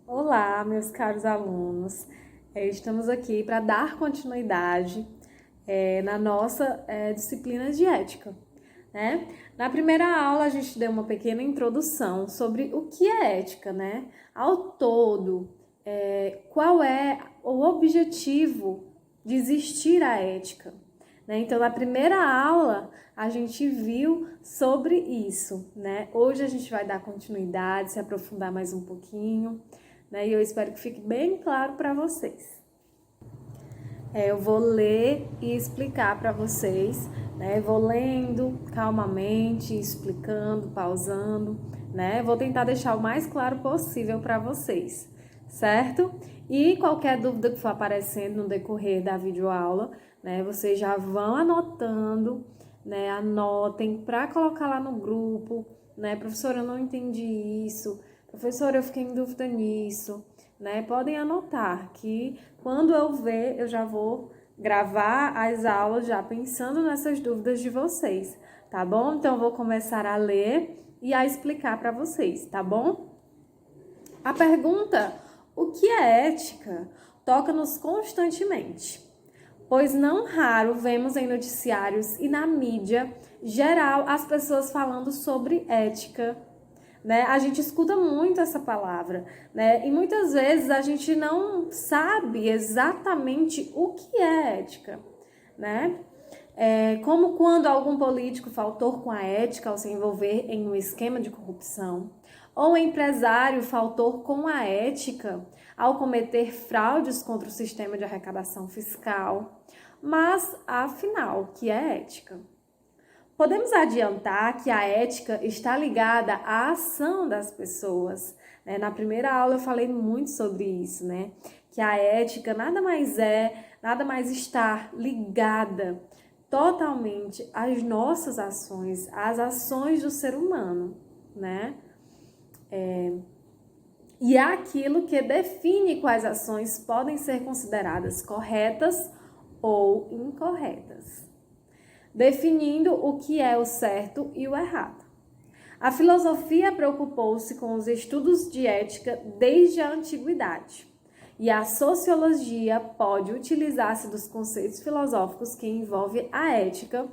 Olá, meus caros alunos. Estamos aqui para dar continuidade na nossa disciplina de ética, né? Na primeira aula, a gente deu uma pequena introdução sobre o que é ética, né? Ao todo, qual é o objetivo de existir a ética, né? Então, na primeira aula, a gente viu sobre isso, né? Hoje a gente vai dar continuidade, se aprofundar mais um pouquinho, né? E eu espero que fique bem claro para vocês. Eu vou ler e explicar para vocês, né? Vou lendo calmamente, explicando, pausando, né? Vou tentar deixar o mais claro possível para vocês, certo? E qualquer dúvida que for aparecendo no decorrer da videoaula, né? Vocês já vão anotando, né? Anotem para colocar lá no grupo, né? Professora, eu não entendi isso. Professora, eu fiquei em dúvida nisso, né? Podem anotar que quando eu ver, eu já vou gravar as aulas já pensando nessas dúvidas de vocês, tá bom? Então, eu vou começar a ler e a explicar para vocês, tá bom? A pergunta, o que é ética, toca-nos constantemente, pois não raro vemos em noticiários e na mídia geral as pessoas falando sobre ética, né? A gente escuta muito essa palavra, né? E muitas vezes a gente não sabe exatamente o que é ética, né? Como quando algum político faltou com a ética ao se envolver em um esquema de corrupção, ou um empresário faltou com a ética ao cometer fraudes contra o sistema de arrecadação fiscal. Mas, afinal, o que é ética? Podemos adiantar que a ética está ligada à ação das pessoas, né? Na primeira aula eu falei muito sobre isso, né? Que a ética nada mais está ligada totalmente às nossas ações, às ações do ser humano, né? E é aquilo que define quais ações podem ser consideradas corretas ou incorretas, definindo o que é o certo e o errado. A filosofia preocupou-se com os estudos de ética desde a antiguidade, e a sociologia pode utilizar-se dos conceitos filosóficos que envolvem a ética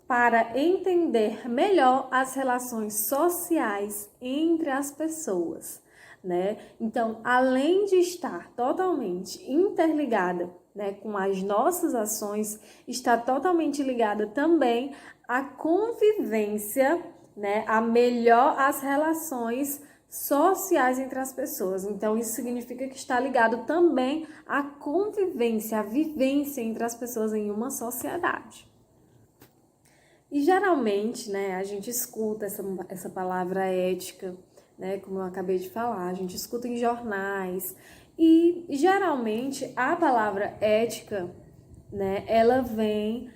para entender melhor as relações sociais entre as pessoas, né? Então, além de estar totalmente interligada, né, com as nossas ações, está totalmente ligada também à convivência, né, a melhor as relações sociais entre as pessoas. Então, isso significa que está ligado também à convivência, à vivência entre as pessoas em uma sociedade. E geralmente, né, a gente escuta essa palavra ética, né, como eu acabei de falar, a gente escuta em jornais. E geralmente a palavra ética, né, ela vem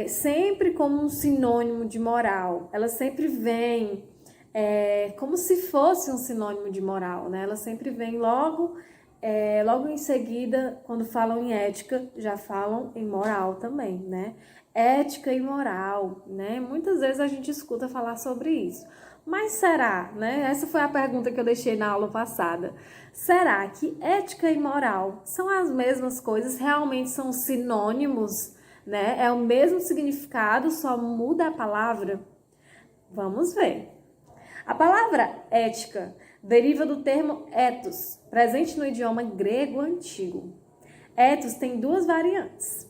sempre como um sinônimo de moral. Ela sempre vem como se fosse um sinônimo de moral, né? Ela sempre vem logo em seguida, quando falam em ética, já falam em moral também, né? Ética e moral, né? Muitas vezes a gente escuta falar sobre isso. Mas será, né? Essa foi a pergunta que eu deixei na aula passada. Será que ética e moral são as mesmas coisas? Realmente são sinônimos, né? É o mesmo significado, só muda a palavra? Vamos ver. A palavra ética deriva do termo ethos, presente no idioma grego antigo. Ethos tem duas variantes: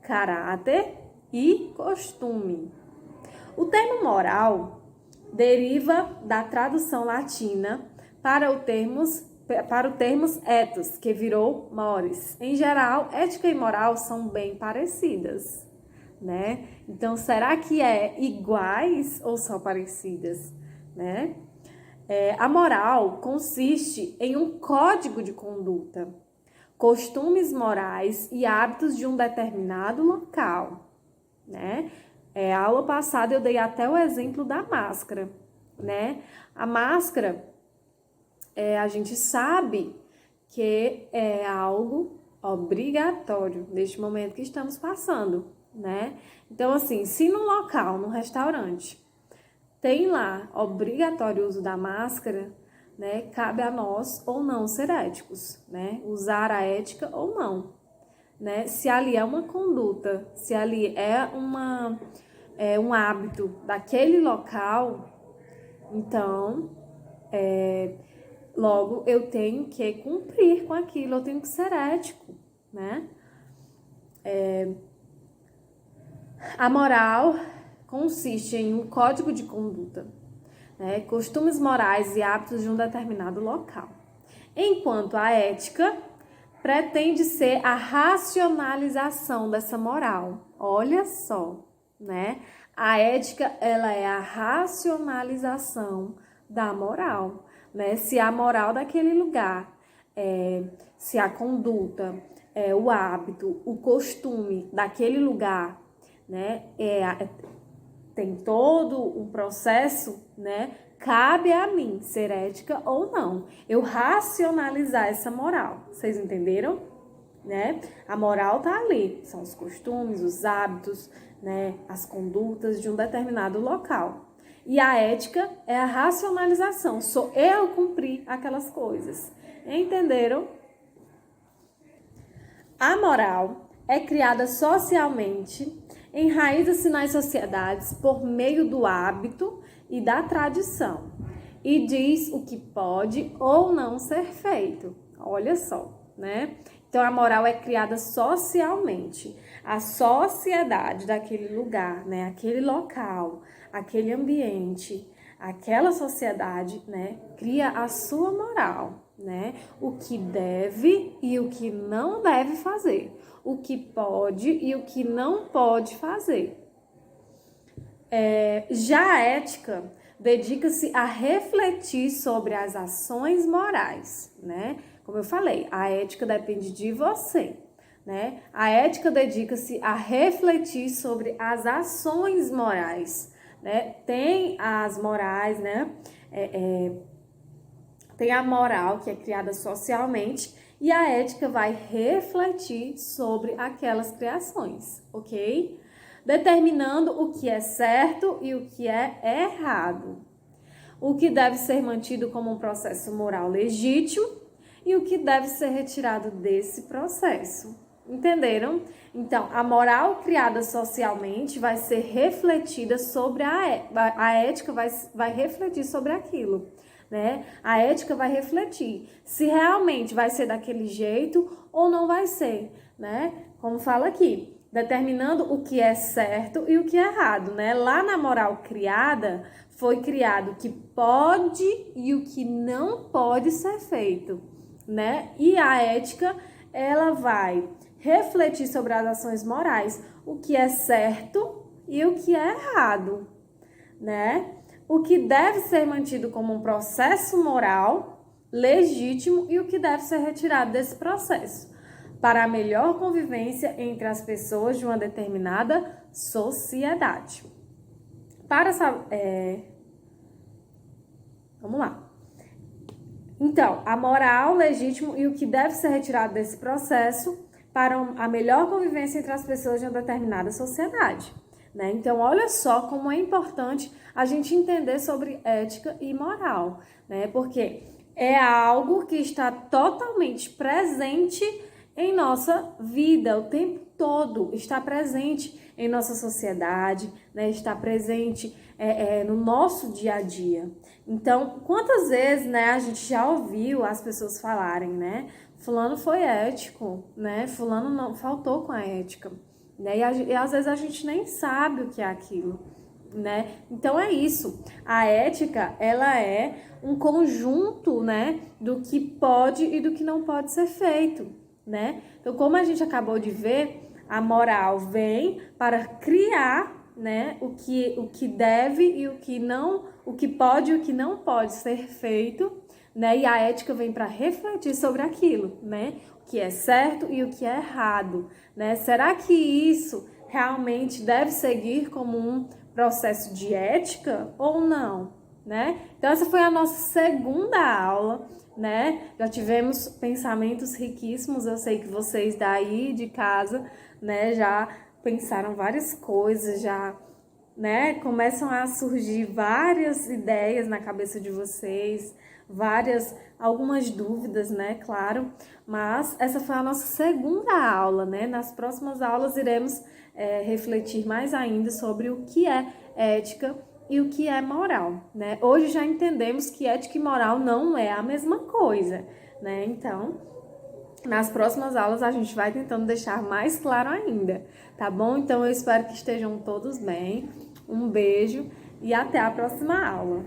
caráter e costume. O termo moral deriva da tradução latina para o termos ethos, que virou mores. Em geral, ética e moral são bem parecidas, né? Então, será que é iguais ou são parecidas, né? A moral consiste em um código de conduta, costumes morais e hábitos de um determinado local, né? A aula passada eu dei até o exemplo da máscara, né? A máscara, a gente sabe que é algo obrigatório neste momento que estamos passando, né? Então, assim, se no local, no restaurante, tem lá obrigatório o uso da máscara, né? Cabe a nós ou não ser éticos, né? Usar a ética ou não, né? Se ali é uma conduta, se ali é um hábito daquele local, então, logo eu tenho que cumprir com aquilo, eu tenho que ser ético, né? A moral consiste em um código de conduta, né? Costumes morais e hábitos de um determinado local. Enquanto a ética pretende ser a racionalização dessa moral. Olha só, né? A ética, ela é a racionalização da moral, né? Se a moral daquele lugar, se a conduta, o hábito, o costume daquele lugar, né? Tem todo um processo, né? Cabe a mim ser ética ou não. Eu racionalizar essa moral. Vocês entenderam? Né? A moral tá ali. São os costumes, os hábitos, né? As condutas de um determinado local. E a ética é a racionalização. Sou eu cumprir aquelas coisas. Entenderam? A moral é criada socialmente, enraiza-se nas sociedades por meio do hábito e da tradição e diz o que pode ou não ser feito. Olha só, né? Então a moral é criada socialmente. A sociedade daquele lugar, né? Aquele local, aquele ambiente, aquela sociedade, né? Cria a sua moral, né? O que deve e o que não deve fazer, o que pode e o que não pode fazer. Já a ética dedica-se a refletir sobre as ações morais, né? Como eu falei, a ética depende de você, né? A ética dedica-se a refletir sobre as ações morais, né? Tem as morais, né? Tem a moral, que é criada socialmente, e a ética vai refletir sobre aquelas criações, ok? Determinando o que é certo e o que é errado. O que deve ser mantido como um processo moral legítimo e o que deve ser retirado desse processo. Entenderam? Então, a moral criada socialmente vai ser refletida sobre a ética, vai refletir sobre aquilo, né? A ética vai refletir se realmente vai ser daquele jeito ou não vai ser, né? Como fala aqui, determinando o que é certo e o que é errado, né? Lá na moral criada, foi criado o que pode e o que não pode ser feito, né? E a ética, ela vai refletir sobre as ações morais, o que é certo e o que é errado, né? O que deve ser mantido como um processo moral legítimo e o que deve ser retirado desse processo para a melhor convivência entre as pessoas de uma determinada sociedade. Vamos lá. Então, a moral legítimo e o que deve ser retirado desse processo para a melhor convivência entre as pessoas de uma determinada sociedade, né? Então, olha só como é importante a gente entender sobre ética e moral, né? Porque é algo que está totalmente presente em nossa vida, o tempo todo, está presente em nossa sociedade, né? Está presente no nosso dia a dia. Então, quantas vezes, né, a gente já ouviu as pessoas falarem, né? Fulano foi ético, né? Fulano não faltou com a ética, né? E às vezes a gente nem sabe o que é aquilo, né? Então é isso. A ética, ela é um conjunto, né, do que pode e do que não pode ser feito, né? Então, como a gente acabou de ver, a moral vem para criar, né, o que deve e o que não, o que pode e o que não pode ser feito, né? E a ética vem para refletir sobre aquilo, né? O que é certo e o que é errado, né? Será que isso realmente deve seguir como um processo de ética ou não, né? Então essa foi a nossa segunda aula, né? Já tivemos pensamentos riquíssimos, eu sei que vocês daí de casa, né, já pensaram várias coisas, já, né, começam a surgir várias ideias na cabeça de vocês, algumas dúvidas, né, claro, mas essa foi a nossa segunda aula, né? Nas próximas aulas iremos refletir mais ainda sobre o que é ética e o que é moral, né? Hoje já entendemos que ética e moral não é a mesma coisa, né? Então, nas próximas aulas a gente vai tentando deixar mais claro ainda, tá bom? Então eu espero que estejam todos bem. Um beijo e até a próxima aula.